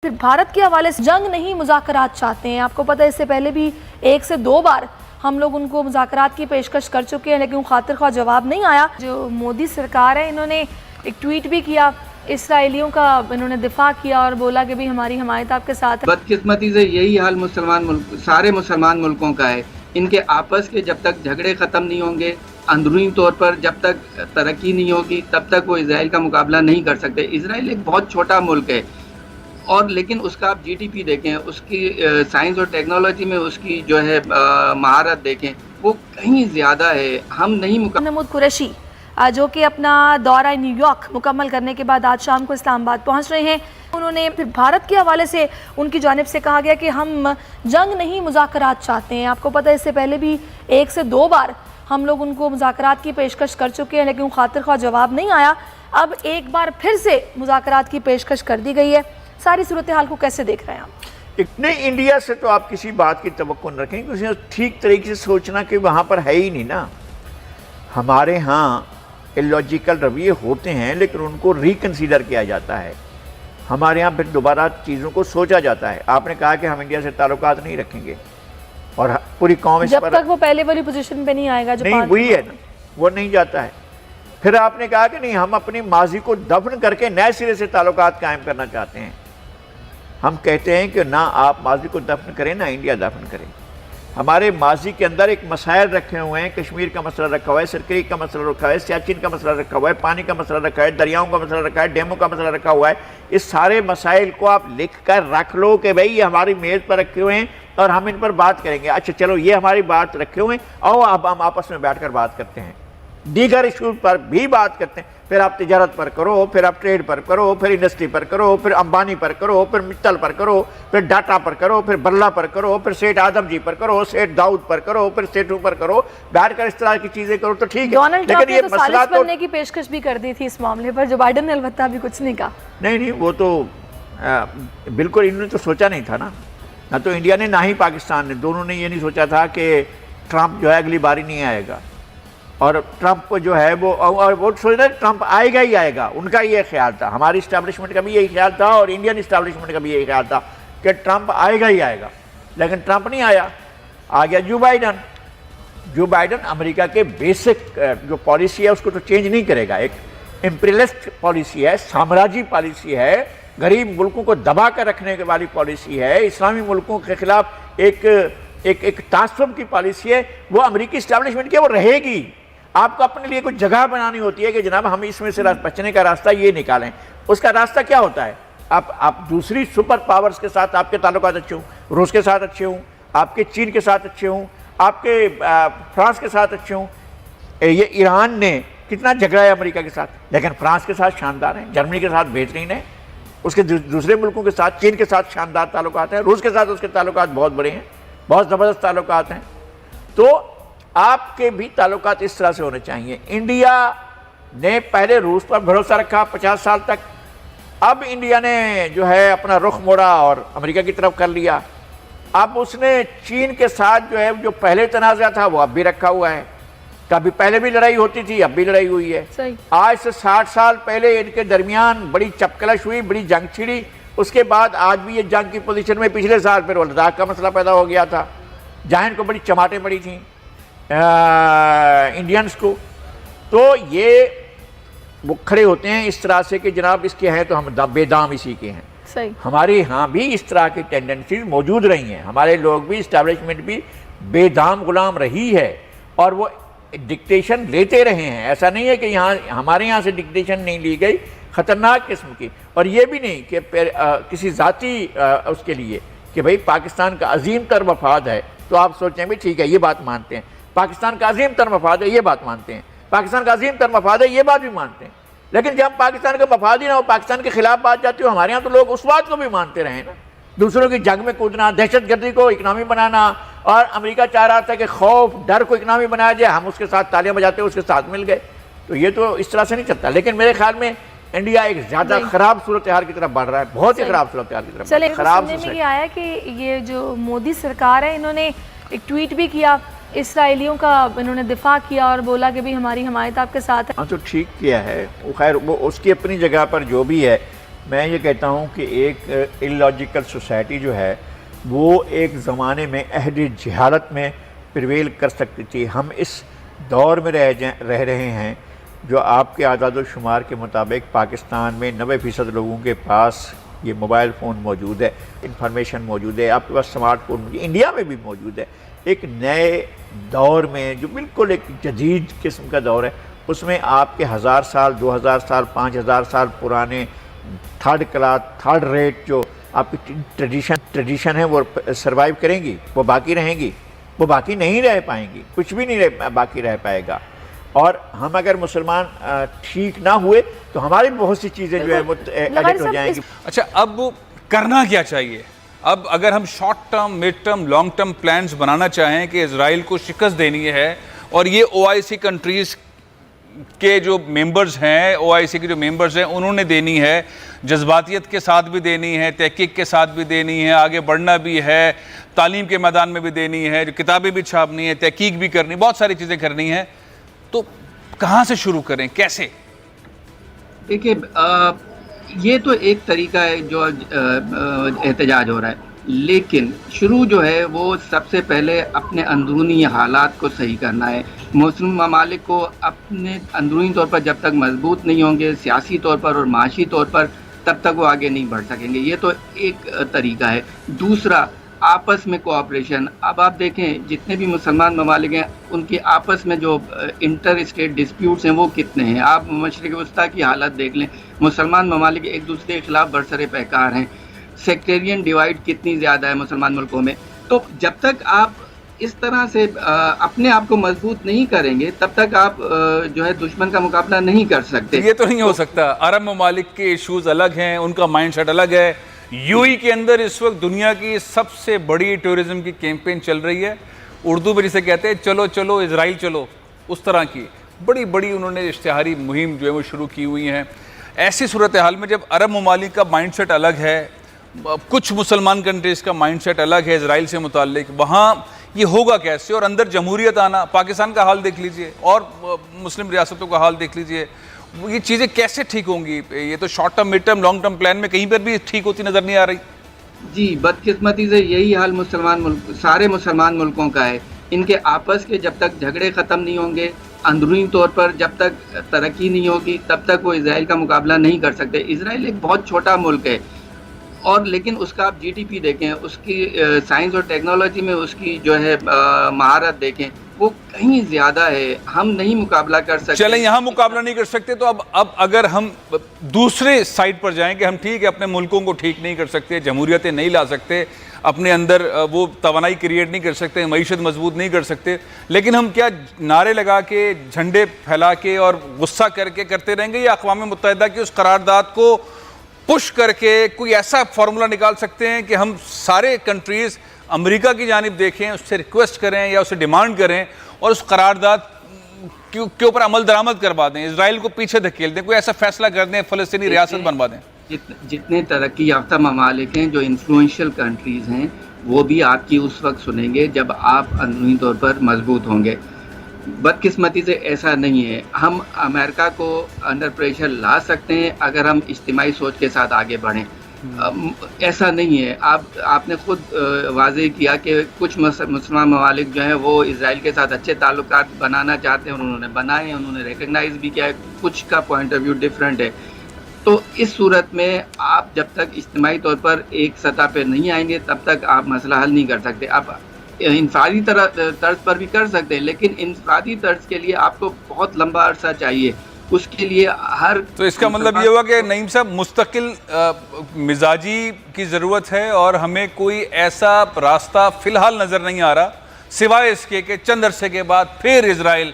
پھر بھارت کے حوالے سے جنگ نہیں مذاکرات چاہتے ہیں. آپ کو پتہ ہے اس سے پہلے بھی 1 سے 2 بار ہم لوگ ان کو مذاکرات کی پیشکش کر چکے ہیں لیکن خاطر خواہ جواب نہیں آیا. جو مودی سرکار ہے انہوں نے ایک ٹویٹ بھی کیا, اسرائیلیوں کا انہوں نے دفاع کیا اور بولا کہ بھی ہماری حمایت آپ کے ساتھ ہے. بدقسمتی سے یہی حال سارے مسلمان ملکوں کا ہے. ان کے آپس کے جب تک جھگڑے ختم نہیں ہوں گے, اندرونی طور پر جب تک ترقی نہیں ہوگی, تب تک وہ اسرائیل کا مقابلہ نہیں کر سکتے. اسرائیل ایک بہت چھوٹا ملک ہے اور لیکن اس کا آپ جی ڈی پی دیکھیں, اس کی سائنس اور ٹیکنالوجی میں اس کی جو ہے مہارت دیکھیں, وہ کہیں زیادہ ہے. ہم نہیں محمود قریشی جو کہ اپنا دورہ نیو یارک مکمل کرنے کے بعد آج شام کو اسلام آباد پہنچ رہے ہیں. انہوں نے پھر بھارت کے حوالے سے ان کی جانب سے کہا گیا کہ ہم جنگ نہیں مذاکرات چاہتے ہیں. آپ کو پتہ ہے اس سے پہلے بھی 1 سے 2 بار ہم لوگ ان کو مذاکرات کی پیشکش کر چکے ہیں لیکن خاطر خواہ جواب نہیں آیا. اب ایک بار پھر سے مذاکرات کی پیشکش کر دی گئی ہے. ساری صورتحال کو کیسے دیکھ رہے ہیں آپ؟ نہیں, انڈیا سے تو آپ کسی بات کی توقع نہ رکھیں کیونکہ ٹھیک طریقے سے سوچنا کہ وہاں پر ہے ہی نہیں نا. ہمارے ہاں الوجیکل رویے ہوتے ہیں لیکن ان کو ریکنسیڈر کیا جاتا ہے. ہمارے ہاں پھر دوبارہ چیزوں کو سوچا جاتا ہے. آپ نے کہا کہ ہم انڈیا سے تعلقات نہیں رکھیں گے اور پوری قوم اس پر جب تک وہ پہلے والی پوزیشن پہ نہیں آئے گا. نہیں, وہی ہے نا, وہ نہیں جاتا ہے. پھر آپ نے کہا کہ نہیں, ہم اپنی ماضی کو دفن کر کے نئے سرے سے تعلقات قائم کرنا چاہتے ہیں. ہم کہتے ہیں کہ نہ آپ ماضی کو دفن کریں نہ انڈیا دفن کریں. ہمارے ماضی کے اندر ایک مسائل رکھے ہوئے ہیں. کشمیر کا مسئلہ رکھا ہوا ہے, سرکریک کا مسئلہ رکھا ہے, سیاچن کا مسئلہ رکھا ہوا ہے, پانی کا مسئلہ رکھا ہے, دریاؤں کا مسئلہ رکھا ہے, ڈیموں کا مسئلہ رکھا ہوا ہے. اس سارے مسائل کو آپ لکھ کر رکھ لو کہ بھئی یہ ہماری میز پر رکھے ہوئے ہیں اور ہم ان پر بات کریں گے. اچھا چلو, یہ ہماری بات رکھے ہوئے ہیں, آؤ اب ہم آپس میں بیٹھ کر بات کرتے ہیں, دیگر ایشوز پر بھی بات کرتے ہیں. پھر آپ تجارت پر کرو, پھر آپ ٹریڈ پر کرو, پھر انڈسٹری پر کرو, پھر امبانی پر کرو, پھر متل پر کرو, پھر ڈاٹا پر کرو, پھر برلا پر کرو, پھر سیٹھ آدم جی پر کرو, سیٹھ داؤد پر کرو, پھر سیٹھوں پر کرو. بیٹھ کر اس طرح کی چیزیں کرو تو ٹھیک ہے. ڈونلڈ ٹرمپ نے تو ثالث بننے کی پیشکش بھی کر دی تھی اس معاملے پر, جو بائیڈن نے البتہ بھی کچھ نہیں کہا. نہیں, وہ تو بالکل انہوں نے تو سوچا نہیں تھا نا. نہ تو انڈیا نے نہ ہی پاکستان نے. دونوں نے یہ نہیں سوچا تھا کہ ٹرمپ جو ہے اگلی باری نہیں آئے گا, اور ٹرمپ کو جو ہے وہ سوچ رہے ٹرمپ آئے گا ہی آئے گا. ان کا یہ خیال تھا, ہماری اسٹیبلشمنٹ کا بھی یہی خیال تھا اور انڈین اسٹیبلشمنٹ کا بھی یہی خیال تھا کہ ٹرمپ آئے گا ہی آئے گا. لیکن ٹرمپ نہیں آیا, آ گیا جو بائیڈن. جو بائیڈن امریکہ کے بیسک جو پالیسی ہے اس کو تو چینج نہیں کرے گا. ایک امپیریلسٹ پالیسی ہے, سامراجی پالیسی ہے, غریب ملکوں کو دبا کر رکھنے والی پالیسی ہے, اسلامی ملکوں کے خلاف ایک تعصب کی پالیسی ہے. وہ امریکی اسٹیبلشمنٹ کی وہ رہے گی. آپ کو اپنے لیے کوئی جگہ بنانی ہوتی ہے کہ جناب ہم اس میں سے بچنے کا راستہ یہ نکالیں. اس کا راستہ کیا ہوتا ہے؟ آپ دوسری سپر پاورز کے ساتھ آپ کے تعلقات اچھے ہوں, روس کے ساتھ اچھے ہوں, آپ کے چین کے ساتھ اچھے ہوں, آپ کے فرانس کے ساتھ اچھے ہوں. یہ ایران نے کتنا جھگڑا ہے امریکہ کے ساتھ, لیکن فرانس کے ساتھ شاندار ہیں, جرمنی کے ساتھ بہترین ہے, اس کے دوسرے ملکوں کے ساتھ, چین کے ساتھ شاندار تعلقات ہیں, روس کے ساتھ اس کے تعلقات بہت بڑے ہیں, بہت زبردست تعلقات ہیں. تو آپ کے بھی تعلقات اس طرح سے ہونے چاہیے. انڈیا نے پہلے روس پر بھروسہ رکھا 50 سال تک, اب انڈیا نے جو ہے اپنا رخ موڑا اور امریکہ کی طرف کر لیا. اب اس نے چین کے ساتھ جو ہے جو پہلے تنازع تھا وہ اب بھی رکھا ہوا ہے. کبھی پہلے بھی لڑائی ہوتی تھی, اب بھی لڑائی ہوئی ہے. آج سے 60 سال پہلے ان کے درمیان بڑی چپکلش ہوئی, بڑی جنگ چھڑی. اس کے بعد آج بھی یہ جنگ کی پوزیشن میں, پچھلے سال پھر لداخ کا مسئلہ پیدا ہو گیا تھا, جہاں ان کو بڑی چماٹیں پڑی تھیں انڈینز کو. تو یہ وہ کھڑے ہوتے ہیں اس طرح سے کہ جناب اس کے ہیں تو ہم بے دام اسی کے ہیں. ہمارے ہاں بھی اس طرح کی ٹینڈنسیز موجود رہی ہیں. ہمارے لوگ بھی, اسٹیبلشمنٹ بھی بے دام غلام رہی ہے اور وہ ڈکٹیشن لیتے رہے ہیں. ایسا نہیں ہے کہ یہاں ہمارے یہاں سے ڈکٹیشن نہیں لی گئی, خطرناک قسم کی. اور یہ بھی نہیں کہ کسی ذاتی اس کے لیے کہ بھئی پاکستان کا عظیم تر مفاد ہے تو آپ سوچیں بھی ٹھیک ہے یہ بات مانتے ہیں. پاکستان کا عظیم تر مفاد ہے یہ بات مانتے ہیں, پاکستان کا عظیم تر مفاد ہے یہ بات بھی مانتے ہیں. لیکن جب پاکستان کا مفاد ہی نہ ہو, پاکستان کے خلاف بات جاتی ہو, ہمارے ہاں تو لوگ اس بات کو بھی مانتے رہے نا. دوسروں کی جنگ میں کودنا, دہشت گردی کو اکنامی بنانا, اور امریکہ چاہ رہا تھا کہ خوف ڈر کو اکنامی بنایا جائے, ہم اس کے ساتھ تالیاں بجاتے اس کے ساتھ مل گئے. تو یہ تو اس طرح سے نہیں چلتا. لیکن میرے خیال میں انڈیا ایک زیادہ خراب صورتحال کی طرف بڑھ رہا ہے, بہت ہی خراب صورتحال کی طرف. چلے سننے میں یہ آیا کہ یہ جو مودی سرکار ہے انہوں نے ایک ٹویٹ بھی کیا, اسرائیلیوں کا انہوں نے دفاع کیا اور بولا کہ بھی ہماری حمایت آپ کے ساتھ ہے. ہاں تو ٹھیک کیا ہے, خیر وہ اس کی اپنی جگہ پر جو بھی ہے, میں یہ کہتا ہوں کہ ایک اللاجیکل سوسائٹی جو ہے وہ ایک زمانے میں عہد جہالت میں پریویل کر سکتی تھی. ہم اس دور میں رہ رہے ہیں جو آپ کے اعداد و شمار کے مطابق پاکستان میں 90% لوگوں کے پاس یہ موبائل فون موجود ہے, انفارمیشن موجود ہے, آپ کے پاس سمارٹ فون موجود ہے, انڈیا میں بھی موجود ہے. ایک نئے دور میں جو بالکل ایک جدید قسم کا دور ہے, اس میں آپ کے 1000 سال 2000 سال 5000 سال پرانے تھرڈ کلاس تھرڈ ریٹ جو آپ کی ٹریڈیشن ہے وہ سروائیو کریں گی, وہ باقی رہیں گی؟ وہ باقی نہیں رہ پائیں گی, کچھ بھی نہیں باقی رہ پائے گا. اور ہم اگر مسلمان ٹھیک نہ ہوئے تو ہماری بہت سی چیزیں جو ہے وہ ایڈٹ ہو جائیں گی. اچھا, اب کرنا کیا چاہیے؟ اب اگر ہم short term mid term long term plans بنانا چاہیں کہ اسرائیل کو شکست دینی ہے, اور یہ OIC کنٹریز کے جو ممبرز ہیں, OIC کے جو ممبرز ہیں انہوں نے دینی ہے, جذباتیت کے ساتھ بھی دینی ہے, تحقیق کے ساتھ بھی دینی ہے, آگے بڑھنا بھی ہے, تعلیم کے میدان میں بھی دینی ہے, جو کتابیں بھی چھاپنی ہے, تحقیق بھی کرنی, بہت ساری چیزیں کرنی ہیں, تو کہاں سے شروع کریں, کیسے؟ دیکھیں, یہ تو ایک طریقہ ہے جو احتجاج ہو رہا ہے, لیکن شروع جو ہے وہ سب سے پہلے اپنے اندرونی حالات کو صحیح کرنا ہے. مسلم ممالک کو اپنے اندرونی طور پر جب تک مضبوط نہیں ہوں گے سیاسی طور پر اور معاشی طور پر, تب تک وہ آگے نہیں بڑھ سکیں گے. یہ تو ایک طریقہ ہے. دوسرا, آپس میں کوآپریشن. اب آپ دیکھیں جتنے بھی مسلمان ممالک ہیں ان کے آپس میں جو انٹر اسٹیٹ ڈسپیوٹس ہیں وہ کتنے ہیں. آپ مشرق وسطیٰ کی حالت دیکھ لیں, مسلمان ممالک ایک دوسرے کے خلاف برسر پیکار ہیں. سیکٹیرین ڈیوائڈ کتنی زیادہ ہے مسلمان ملکوں میں. تو جب تک آپ اس طرح سے اپنے آپ کو مضبوط نہیں کریں گے تب تک آپ جو ہے دشمن کا مقابلہ نہیں کر سکتے. یہ تو نہیں ہو سکتا. عرب ممالک کے ایشوز الگ ہیں, ان کا مائنڈ سیٹ الگ ہے. UAE کے اندر اس وقت دنیا کی سب سے بڑی ٹورزم کی کیمپین چل رہی ہے, اردو میں جسے کہتے ہیں چلو چلو اسرائیل چلو, اس طرح کی بڑی انہوں نے اشتہاری مہم جو ہے وہ شروع کی ہوئی ہیں. ایسی صورتحال میں جب عرب ممالک کا مائنڈ سیٹ الگ ہے, کچھ مسلمان کنٹریز کا مائنڈ سیٹ الگ ہے اسرائیل سے متعلق, وہاں یہ ہوگا کیسے؟ اور اندر جمہوریت آنا, پاکستان کا حال دیکھ لیجئے اور مسلم ریاستوں کا حال دیکھ لیجئے, یہ چیزیں کیسے ٹھیک ہوں گی؟ یہ تو short term mid term long term plan میں کہیں پر بھی ٹھیک ہوتی نظر نہیں آ رہی. جی, بدقسمتی سے یہی حال سارے مسلمان ملکوں کا ہے. ان کے آپس کے جب تک جھگڑے ختم نہیں ہوں گے, اندرونی طور پر جب تک ترقی نہیں ہوگی, تب تک وہ اسرائیل کا مقابلہ نہیں کر سکتے. اسرائیل ایک بہت چھوٹا ملک ہے, اور لیکن اس کا آپ GDP دیکھیں, اس کی سائنس اور ٹیکنالوجی میں اس کی جو ہے مہارت دیکھیں, وہ کہیں زیادہ ہے. ہم نہیں مقابلہ کر سکتے. چلیں یہاں مقابلہ نہیں کر سکتے تو اب اگر ہم دوسرے سائٹ پر جائیں کہ ہم ٹھیک ہے اپنے ملکوں کو ٹھیک نہیں کر سکتے, جمہوریتیں نہیں لا سکتے, اپنے اندر وہ توانائی کریٹ نہیں کر سکتے, معیشت مضبوط نہیں کر سکتے, لیکن ہم کیا نعرے لگا کے, جھنڈے پھیلا کے اور غصہ کر کے کرتے رہیں گے, یا اقوام متحدہ کی اس قرارداد کو پش کر کے کوئی ایسا فارمولا نکال سکتے ہیں کہ ہم سارے کنٹریز امریکہ کی جانب دیکھیں, اس سے ریکویسٹ کریں یا اسے ڈیمانڈ کریں اور اس قرارداد کے اوپر عمل درآمد کروا دیں, اسرائیل کو پیچھے دھکیل دیں, کوئی ایسا فیصلہ کر دیں, فلسطینی ریاست بنوا دیں؟ جتنے ترقی یافتہ ممالک ہیں جو انفلوئنشل کنٹریز ہیں وہ بھی آپ کی اس وقت سنیں گے جب آپ اندرونی طور پر مضبوط ہوں گے. بدقسمتی سے ایسا نہیں ہے. ہم امریکہ کو انڈر پریشر لا سکتے ہیں اگر ہم اجتماعی سوچ کے ساتھ آگے بڑھیں. ایسا نہیں ہے. آپ نے خود واضح کیا کہ کچھ مسلمان ممالک جو ہیں وہ اسرائیل کے ساتھ اچھے تعلقات بنانا چاہتے ہیں, انہوں نے بنائے, انہوں نے ریکگنائز بھی کیا, کچھ کا پوائنٹ آف ویو ڈفرینٹ ہے. تو اس صورت میں آپ جب تک اجتماعی طور پر ایک سطح پہ نہیں آئیں گے تب تک آپ مسئلہ حل نہیں کر سکتے. آپ انفرادی طرز پر بھی کر سکتے ہیں, لیکن انفرادی طرز کے لیے آپ کو بہت لمبا عرصہ چاہیے. اس کے لیے تو اس کا مطلب یہ ہوا کہ نعیم صاحب مستقل مزاجی کی ضرورت ہے, اور ہمیں کوئی ایسا راستہ فی الحال نظر نہیں آ رہا سوائے اس کے کہ چند عرصے کے بعد پھر اسرائیل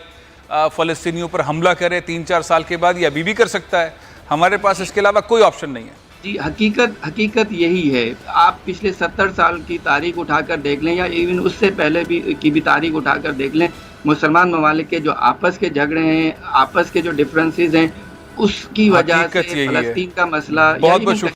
فلسطینیوں پر حملہ کرے 3-4 سال کے بعد. یہ ابھی بھی کر سکتا ہے, ہمارے پاس اس کے علاوہ کوئی آپشن نہیں ہے. جی, حقیقت یہی ہے. آپ پچھلے 70 سال کی تاریخ اٹھا کر دیکھ لیں, یا ایون اس سے پہلے کی بھی تاریخ اٹھا کر دیکھ لیں, مسلمان ممالک کے جو آپس کے جھگڑے ہیں, آپس کے جو ڈفرینسز ہیں, اس کی وجہ سے فلسطین کا مسئلہ